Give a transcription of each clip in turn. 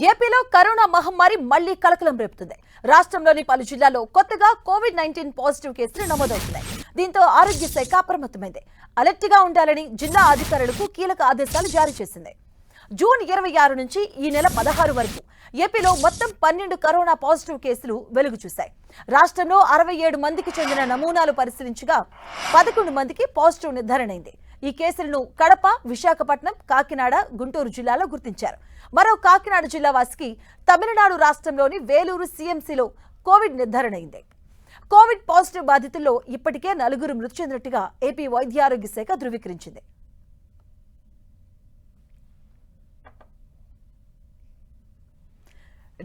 ఏపీలో కరోనా మహమ్మారి మళ్లీ కలకలం రేపుతుంది. రాష్ట్రంలోని పలు జిల్లాల్లో కొత్తగా కోవిడ్-19 పాజిటివ్ కేసులు నమోదవుతున్నాయి. దీంతో ఆరోగ్య శాఖ అప్రమత్తమైంది. అలర్ట్ గా ఉండాలని జిల్లా అధికారులకు కీలక ఆదేశాలు జారీ చేసింది. జూన్ 26 నుంచి ఈ నెల 16 వరకు ఏపీలో మొత్తం 12 కరోనా పాజిటివ్ కేసులు వెలుగు చూశాయి. రాష్ట్రంలో 67 మందికి చెందిన నమూనాలు పరిశీలించగా 11 మందికి పాజిటివ్ నిర్ధారణైంది. ఈ కేసులను కడప, విశాఖపట్నం, కాకినాడ, గుంటూరు జిల్లాలో గుర్తించారు. మరో కాకినాడ జిల్లా వాసికి తమిళనాడు రాష్ట్రంలోని వేలూరు సీఎంసీలో కోవిడ్ నిర్ధారణైంది. కోవిడ్ పాజిటివ్ బాధితుల్లో ఇప్పటికే 4 మృతి చెందినట్టుగా ఏపీ వైద్య ఆరోగ్య శాఖ ధృవీకరించింది.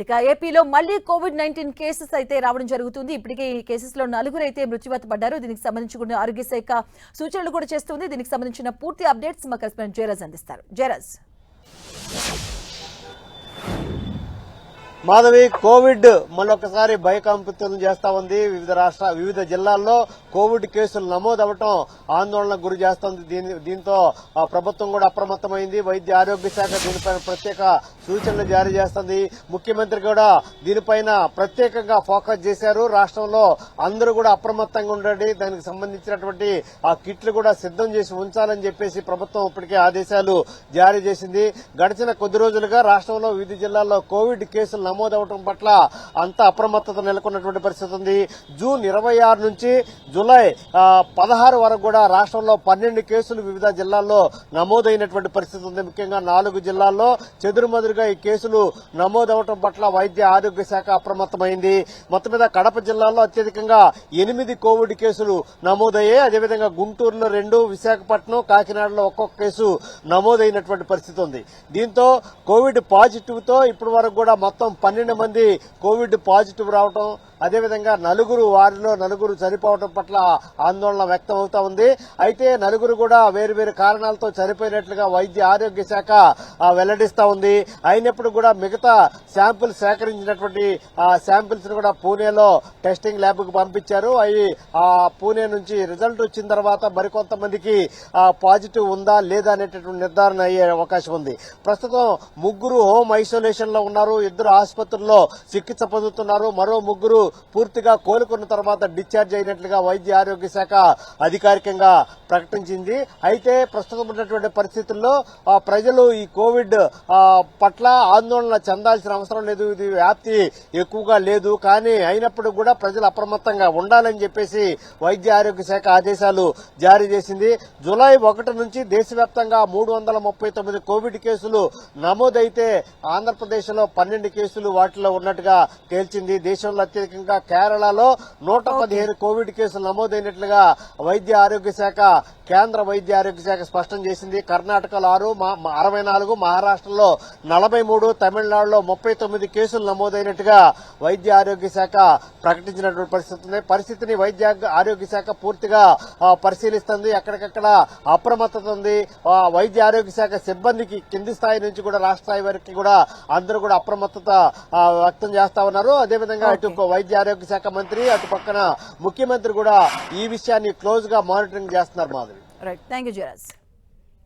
ఇక ఏపీలో మళ్లీ కోవిడ్-19 కేసెస్ అయితే రావడం జరుగుతుంది. ఇప్పటికే ఈ కేసెస్ లో 4 అయితే మృత్యువాత పడ్డారు. దీనికి సంబంధించి కూడా ఆరోగ్య శాఖ సూచనలు కూడా చేస్తుంది. దీనికి సంబంధించిన పూర్తి అప్డేట్స్ మా కరెస్పాండెంట్ జయరాజ్ అందిస్తారు. జయరాజ్, మాధవి, కోవిడ్ మరొకసారి భయకంపితులను చేస్తా ఉంది. వివిధ జిల్లాల్లో కోవిడ్ కేసులు నమోదవటం ఆందోళనకు గురి చేస్తోంది. దీంతో ప్రభుత్వం కూడా అప్రమత్తమైంది. వైద్య ఆరోగ్య శాఖ దీనిపైన ప్రత్యేక సూచనలు జారీ చేస్తుంది. ముఖ్యమంత్రి కూడా దీనిపైన ప్రత్యేకంగా ఫోకస్ చేశారు. రాష్ట్రంలో అందరూ కూడా అప్రమత్తంగా ఉండండి, దానికి సంబంధించినటువంటి ఆ కిట్లు కూడా సిద్దం చేసి ఉంచాలని చెప్పేసి ప్రభుత్వం ఇప్పటికే ఆదేశాలు జారీ చేసింది. గడిచిన కొద్ది రోజులుగా రాష్ట్రంలో వివిధ జిల్లాల్లో కోవిడ్ కేసులు నమోదవటం పట్ల అంత అప్రమత్తత నెలకొన్నటువంటి పరిస్థితి ఉంది. జూన్ 26 నుంచి జూలై 16 వరకు కూడా రాష్ట్రంలో 12 కేసులు వివిధ జిల్లాల్లో నమోదైనటువంటి పరిస్థితి ఉంది. ముఖ్యంగా 4 జిల్లాల్లో చెదురుమదురుగా ఈ కేసులు నమోదవటం పట్ల వైద్య ఆరోగ్య శాఖ అప్రమత్తమైంది. మొత్తం మీద కడప జిల్లాలో అత్యధికంగా 8 కోవిడ్ కేసులు నమోదయ్యాయి. అదేవిధంగా గుంటూరులో 2, విశాఖపట్నం, కాకినాడలో ఒక్కొక్క కేసు నమోదైనటువంటి పరిస్థితి ఉంది. దీంతో కోవిడ్ పాజిటివ్ తో ఇప్పటి వరకు కూడా మొత్తం 12 మంది కోవిడ్ పాజిటివ్ రావడం, అదేవిధంగా వారిలో 4 చనిపోవడం పట్ల ఆందోళన వ్యక్తం అవుతా ఉంది. అయితే 4 కూడా వేరు కారణాలతో చనిపోయినట్లుగా వైద్య ఆరోగ్య శాఖ వెల్లడిస్తా ఉంది. అయినప్పుడు కూడా మిగతా శాంపిల్స్ సేకరించినటువంటి శాంపిల్స్ ను కూడా పూణేలో టెస్టింగ్ ల్యాబ్ కు పంపించారు. అవి పూణే నుంచి రిజల్ట్ వచ్చిన తర్వాత మరికొంతమందికి పాజిటివ్ ఉందా లేదా అనేటటువంటి నిర్ధారణ అయ్యే అవకాశం ఉంది. ప్రస్తుతం 3 హోమ్ ఐసోలేషన్ లో ఉన్నారు, 2 ఆసుపత్రుల్లో చికిత్స పొందుతున్నారు. మరో 3 పూర్తిగా కోలుకున్న తర్వాత డిశ్చార్జ్ అయినట్లుగా వైద్య ఆరోగ్య శాఖ అధికారికంగా ప్రకటించింది. అయితే ప్రస్తుతం ఉన్నటువంటి పరిస్థితుల్లో ప్రజలు ఈ కోవిడ్ పట్ల ఆందోళన చెందాల్సిన అవసరం లేదు. ఇది వ్యాప్తి ఎక్కువగా లేదు. కానీ అయినప్పుడు కూడా ప్రజలు అప్రమత్తంగా ఉండాలని చెప్పేసి వైద్య ఆరోగ్య శాఖ ఆదేశాలు జారీ చేసింది. జూలై 1 నుంచి దేశవ్యాప్తంగా 339 కోవిడ్ కేసులు నమోదైతే ఆంధ్రప్రదేశ్ లో 12 కేసులు వాటిలో ఉన్నట్టుగా తేల్చింది. దేశంలో అత్యధికంగా కేరళలో 115 కోవిడ్ కేసులు నమోదైనట్లుగా వైద్య ఆరోగ్య శాఖ, కేంద్ర వైద్య ఆరోగ్య శాఖ స్పష్టం చేసింది. కర్ణాటకలో 64, మహారాష్ట్రలో 43, తమిళనాడులో 39 కేసులు నమోదైనట్టుగా వైద్య ఆరోగ్య శాఖ ప్రకటించినటువంటి పరిస్థితి ఉంది. పరిస్థితిని వైద్య ఆరోగ్య శాఖ పూర్తిగా పరిశీలిస్తుంది. ఎక్కడికక్కడ అప్రమత్తత ఉంది. వైద్య ఆరోగ్య శాఖ సిబ్బందికి కింది స్థాయి నుంచి కూడా రాష్ట్ర స్థాయి వరకు కూడా అందరూ కూడా అప్రమత్తత వ్యక్తం చేస్తా ఉన్నారు. అదేవిధంగా ఇటు వైద్య ఆరోగ్య శాఖ మంత్రి, అటు పక్కన ముఖ్యమంత్రి కూడా ఈ విషయాన్ని క్లోజ్ గా మానిటరింగ్ చేస్తున్నారు. Madhavi, right, thank you Jayaraj.